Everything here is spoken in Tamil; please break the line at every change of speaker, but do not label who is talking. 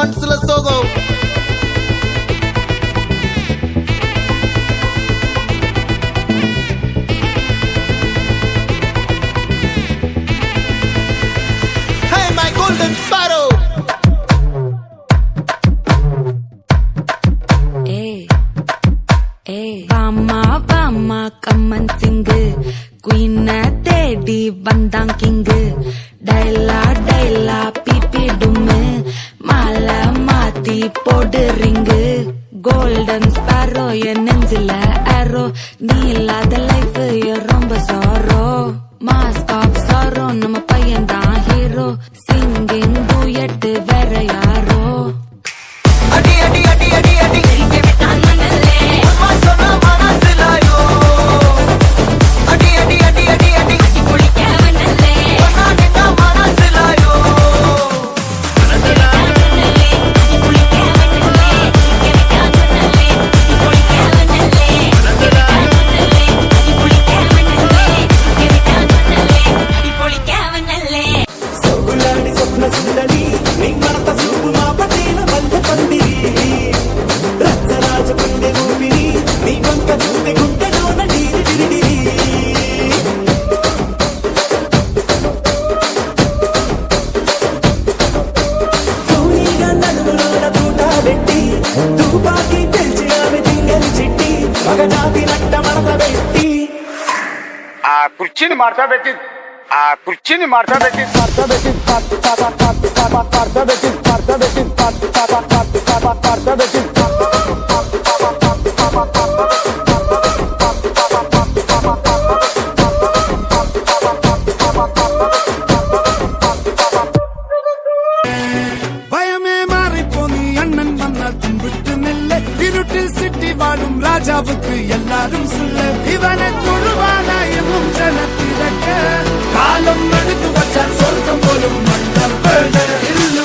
மனசுல சோகம். Hey my golden sparrow.
வாமா வாமா கம்மன் சிங்கு குயின தேடி வந்தான் கிங்கு டைலா டைலா பிபி டும்மு மாலை மாத்தி போடு ரிங்கு கோல்டன் ஸ்பாரோ என் நெஞ்சில ஆரோ நீ இல்லாத லைஃப் ரொம்ப சாரோ மாஸ்க் ஆஃப் சாரோ நம்ம பையன் தான் ஹீரோ சிங்கிங் டூயட் வேற யாரோ
அடி அடி அடி அடி அடி
కుర్చీని మార్చా పెట్టి ఆ కుర్చీని మార్చా పెట్టి మార్చా పెట్టి మార్చా పెట్టి మార్చా పెట్టి మార్చా పెట్టి
பயமே மாறிப்போனி அண்ணன் மன்னால் தும்பிட்டு நெல்ல இருட்டில் சிட்டி வாழும் ராஜாவுக்கு எல்லாரும் சொல்ல இவனை தொழுவானா என்னும் ஜனத்திடக்க காலம் எடுத்து வச்சால் சொர்க்கம் போலும் மன்னர் இல்லு